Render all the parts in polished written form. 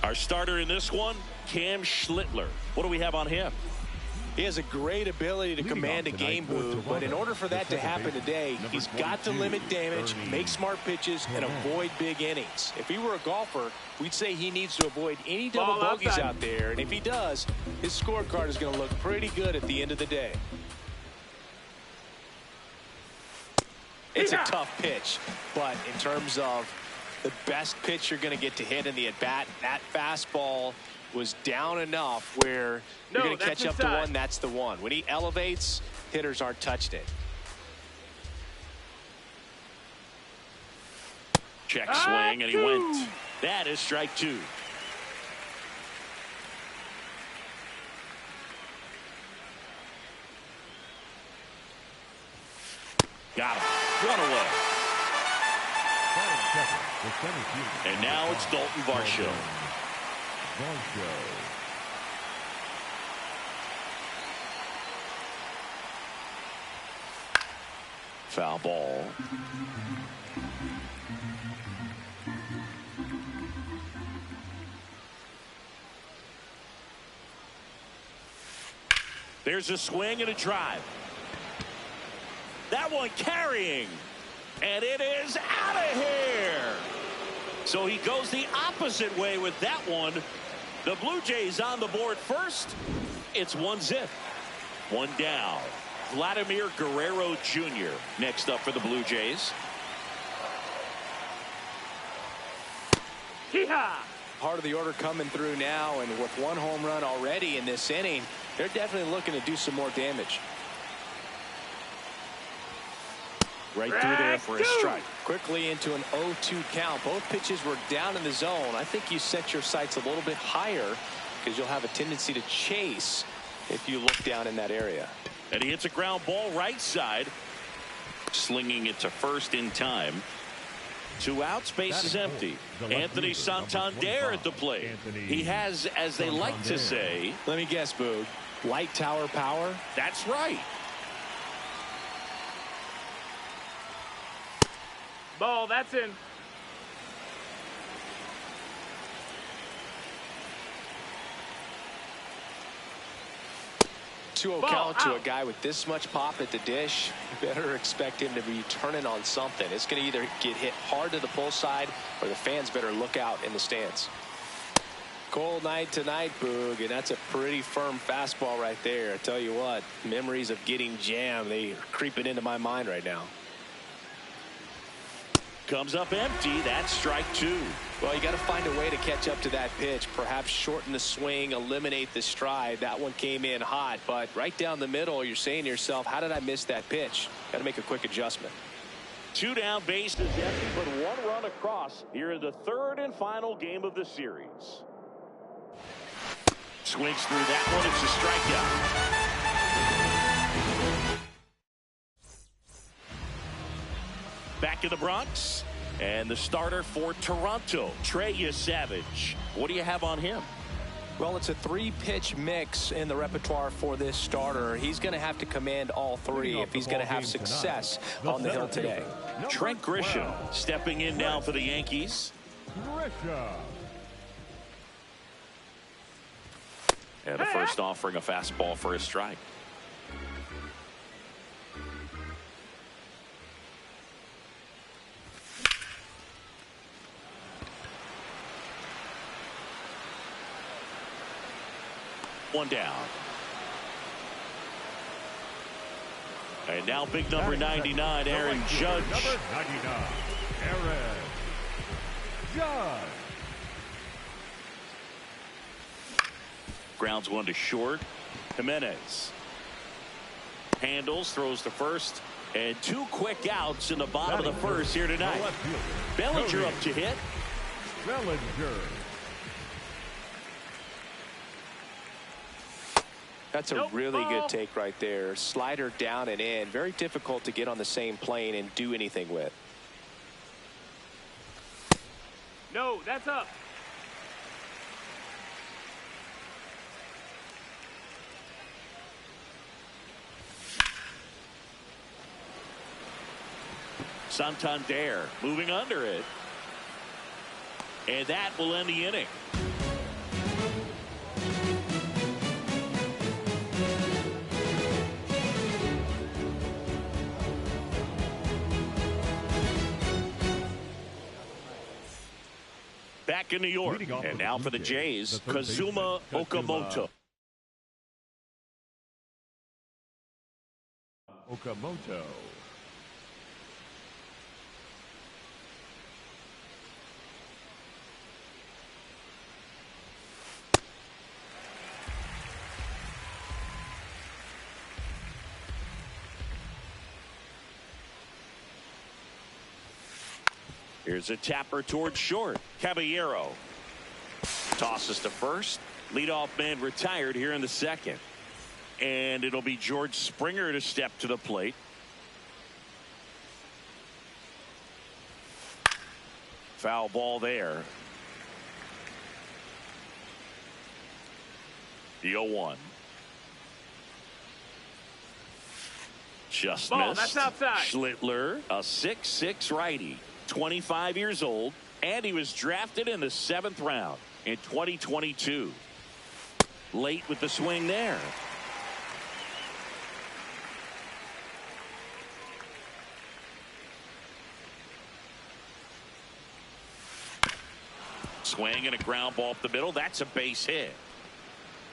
Our starter in this one, Cam Schlittler. What do we have on him? He has a great ability to command a game, Boo, but in order for that to happen today, he's got to limit damage, make smart pitches, and avoid big innings. If he were a golfer, we'd say he needs to avoid any double bogeys out there, and if he does, his scorecard is going to look pretty good at the end of the day. It's a tough pitch, but in terms of the best pitch you're going to get to hit in the at-bat, that fastball was down enough where you're going to catch up to one. That's the one. When he elevates, hitters aren't touched it. Check swing, and he went. That is strike two. Got him. One away. And now it's Dalton Varsho. Foul ball. There's a swing and a drive. That one carrying. And it is out of here. So he goes the opposite way with that one. The Blue Jays on the board first. It's 1-0. One down. Vladimir Guerrero Jr. next up for the Blue Jays. Yeehaw! Part of the order coming through now, and with one home run already in this inning, they're definitely looking to do some more damage. Right through there for a strike. Quickly into an 0-2 count. Both pitches were down in the zone. I think you set your sights a little bit higher because you'll have a tendency to chase if you look down in that area. And he hits a ground ball right side. Slinging it to first in time. 2 outs, base is empty. Anthony Santander at the plate. He has, as they like to say. Let me guess, Boog. Light tower power? That's right. Ball, that's in. 2-0 count to a guy with this much pop at the dish. You better expect him to be turning on something. It's going to either get hit hard to the pull side, or the fans better look out in the stands. Cold night tonight, Boog, and that's a pretty firm fastball right there. I tell you what, memories of getting jammed, they are creeping into my mind right now. Comes up empty. That's strike two. Well, you got to find a way to catch up to that pitch. Perhaps shorten the swing, eliminate the stride. That one came in hot, but right down the middle, you're saying to yourself, how did I miss that pitch? Got to make a quick adjustment. 2 down, bases empty, but 1 run across here in the 3rd and final game of the series. Swings through that one. It's a strikeout. Back in the Bronx, and the starter for Toronto, Trey Savage. What do you have on him? Well, it's a 3-pitch mix in the repertoire for this starter. He's going to have to command all 3 if he's going to have success on the hill today. Trent Grisham stepping in now for the Yankees. And the first offering a fastball for a strike. One down. And now big number 99, Aaron Judge. Number 99, Aaron Judge. Grounds one to short. Jimenez handles, throws to first, and two quick outs in the bottom of the first here tonight. Bellinger up to hit. Bellinger. That's a really good take right there. Slider down and in. Very difficult to get on the same plane and do anything with. No, that's up. Santander moving under it. And that will end the inning. Back in New York, and now for the Jays, Kazuma Okamoto. Okamoto. Here's a tapper towards short. Caballero tosses to first. Leadoff man retired here in the second. And it'll be George Springer to step to the plate. Foul ball there. The 0-1. Just Ball, missed. that's outside. Schlittler, a 6'6" righty. 25 years old, and he was drafted in the 7th round in 2022. Late with the swing there. Swing and a ground ball up the middle. That's a base hit.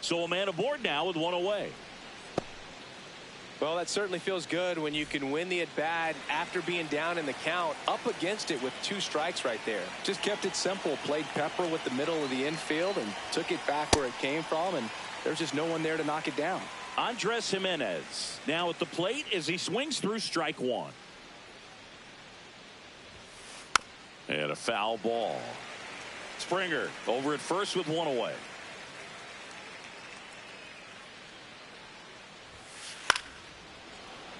So a man aboard now with one away. Well, that certainly feels good when you can win the at-bat after being down in the count, up against it with 2 strikes right there. Just kept it simple, played pepper with the middle of the infield and took it back where it came from, and there's just no one there to knock it down. Andres Jimenez now at the plate as he swings through strike one. And a foul ball. Springer over at first with one away.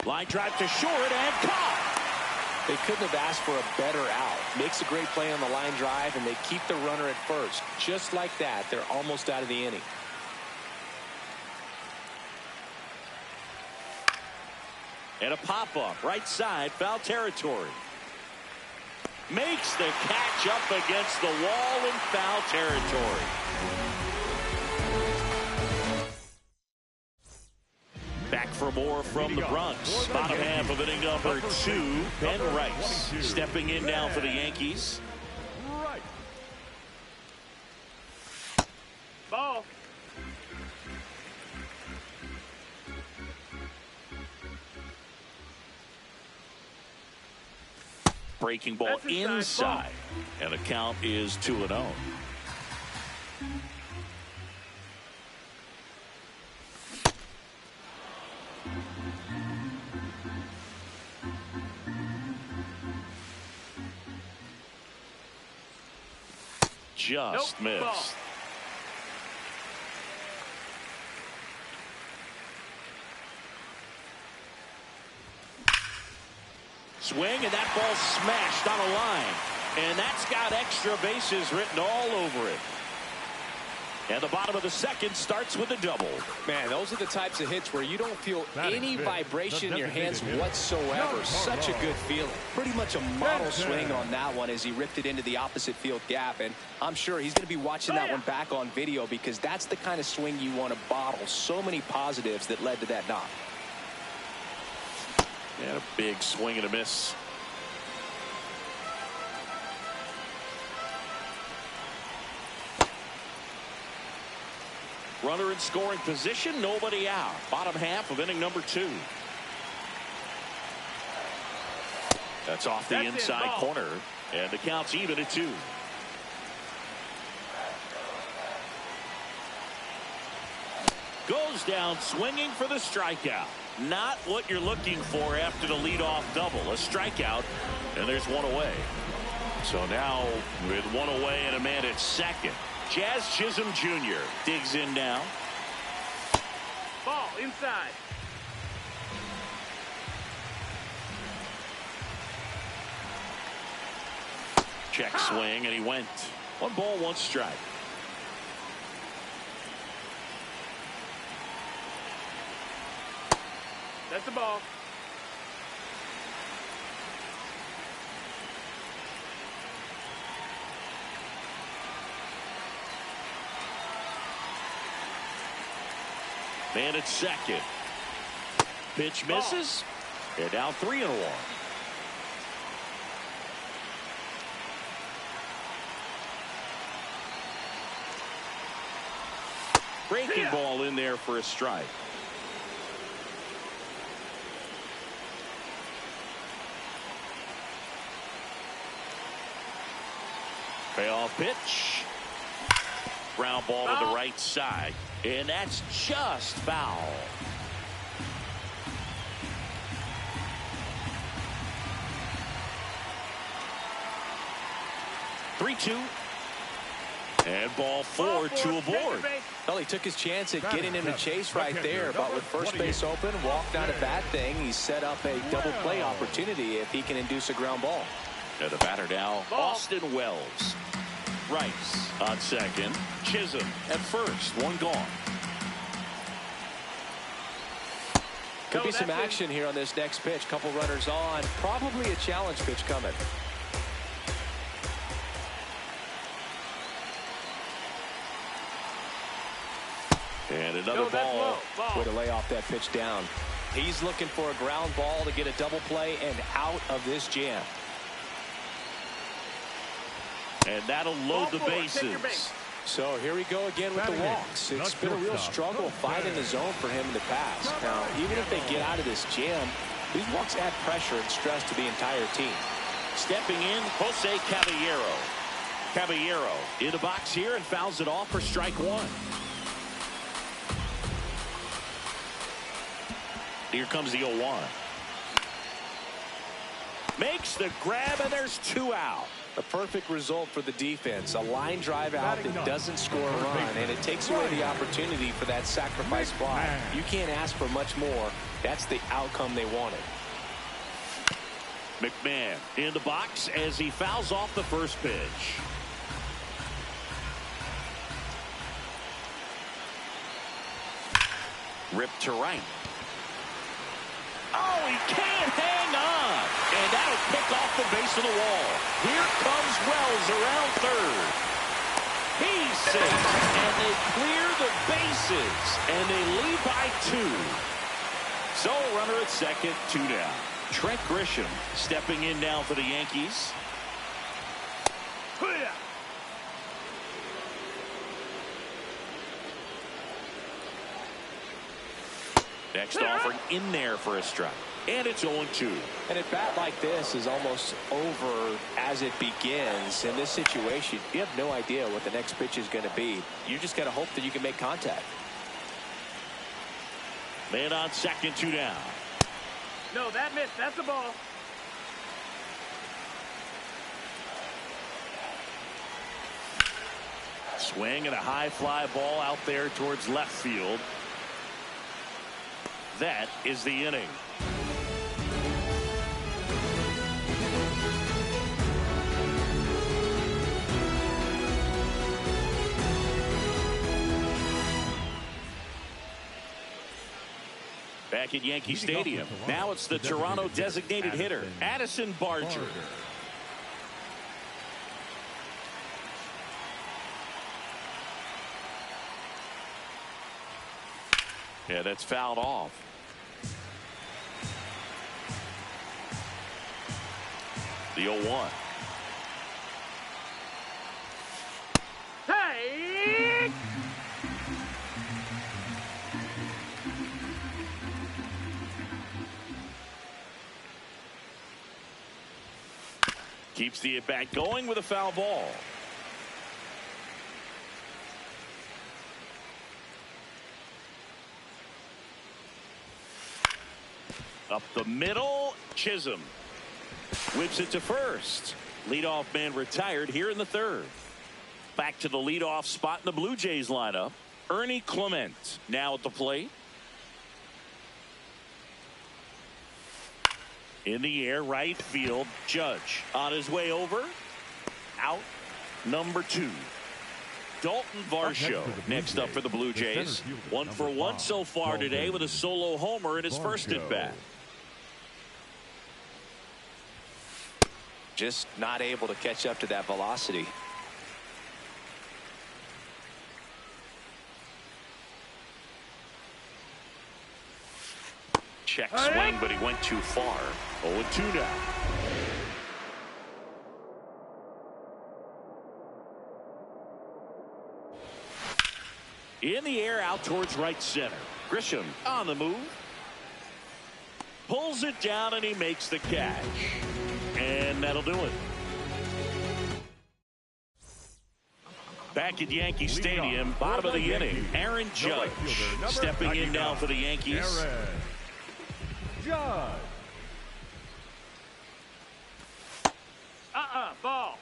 Line drive to short and caught. They couldn't have asked for a better out. Makes a great play on the line drive, and they keep the runner at first. Just like that, they're almost out of the inning. And a pop-up right side, foul territory. Makes the catch up against the wall in foul territory. Back for more from the Bronx. Bottom half of inning number 2. Ben Rice stepping in now for the Yankees. Right. Ball. Breaking ball inside. And the count is 2-0. Just missed. Ball. Swing, and that ball smashed on a line. And that's got extra bases written all over it. And the bottom of the second starts with a double. Man, those are the types of hits where you don't feel any vibration in your hands whatsoever. Such a good feeling. Pretty much a model swing on that one as he ripped it into the opposite field gap. And I'm sure he's going to be watching that one back on video because that's the kind of swing you want to bottle. So many positives that led to that knock. And a big swing and a miss. Runner in scoring position, nobody out. Bottom half of inning number 2. That's off the inside corner, and the count's even at 2. Goes down swinging for the strikeout. Not what you're looking for after the leadoff double. A strikeout, and there's one away. So now with one away and a man at second, Jazz Chisholm Jr. digs in now. Ball inside. Check swing, and he went. 1 ball, 1 strike. That's the ball. Man at second. Pitch misses. They're down 3-1. Breaking ball in there for a strike. Payoff pitch. Ground ball to the right side. And that's just foul. Three-two. And ball 4, 2 aboard. Well, he took his chance at getting him to chase right there, but with first base open, walked not a bad thing. He set up a double play opportunity if he can induce a ground ball. And the batter now, Austin Wells. Rice on second. Chisholm at first. 1 gone. Could be some action here on this next pitch. Couple runners on. Probably a challenge pitch coming. And another ball. Way to lay off that pitch down. He's looking for a ground ball to get a double play and out of this jam. And that'll load the bases. So here we go again with the walks. It's been a real struggle finding the zone for him in the past. Now, even if they get out of this jam, these walks add pressure and stress to the entire team. Stepping in, Jose Caballero. Caballero in the box here and fouls it off for strike 1. Here comes the 0-1. Makes the grab, and there's 2 out. A perfect result for the defense. A line drive out that doesn't score a run, and it takes away the opportunity for that sacrifice fly. You can't ask for much more. That's the outcome they wanted. McMahon in the box as he fouls off the first pitch. Ripped to right. Oh, he can't hang on. And that'll pick off the base of the wall. Here comes Wells around third. He's safe. And they clear the bases. And they lead by 2. So runner at second, 2 down. Trent Grisham stepping in now for the Yankees. Next offering in there for a strike. And it's 0-2. And a bat like this is almost over as it begins. In this situation, you have no idea what the next pitch is going to be. You just got to hope that you can make contact. Man on second, 2 down. No, that missed. That's the ball. Swing and a high fly ball out there towards left field. That is the inning. Back at Yankee Stadium. Now it's the Toronto designated hitter, Addison Barger. Yeah, that's fouled off. The 0-1. Hey! Keeps the at-bat going with a foul ball. Up the middle, Chisholm whips it to first. Leadoff man retired here in the third. Back to the leadoff spot in the Blue Jays lineup. Ernie Clement now at the plate. In the air, right field. Judge on his way over. Out number 2. Dalton Varsho next up for the Blue Jays. 1 for 1 so far today with a solo homer in his first at bat. Just not able to catch up to that velocity. Check swing, but he went too far. 0-2 now. In the air, out towards right center. Grisham on the move. Pulls it down, and he makes the catch. And that'll do it. Back at Yankee Stadium, bottom of the inning. Aaron Judge stepping in now for the Yankees. Judge. Ball.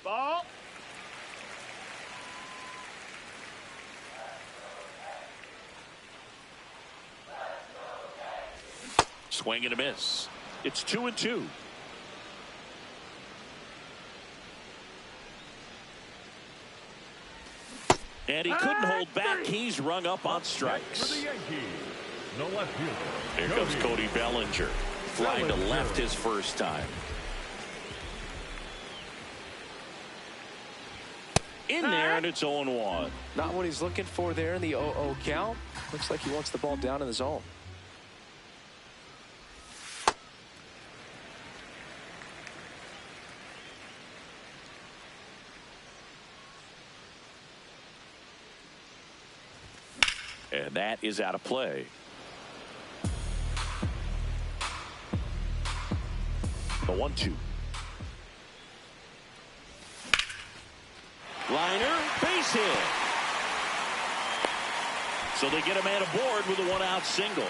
Ball. Swing and a miss. It's 2-2. And he couldn't hold back. He's rung up on strikes. For the Yankees, the left fielder. Here comes Cody Bellinger. Flying to left his first time. In there, and it's 0-1. Not what he's looking for there in the 0-0 count. Looks like he wants the ball down in the zone. And that is out of play. The 1-2. Liner, base hit. So they get a man aboard with a 1-out single.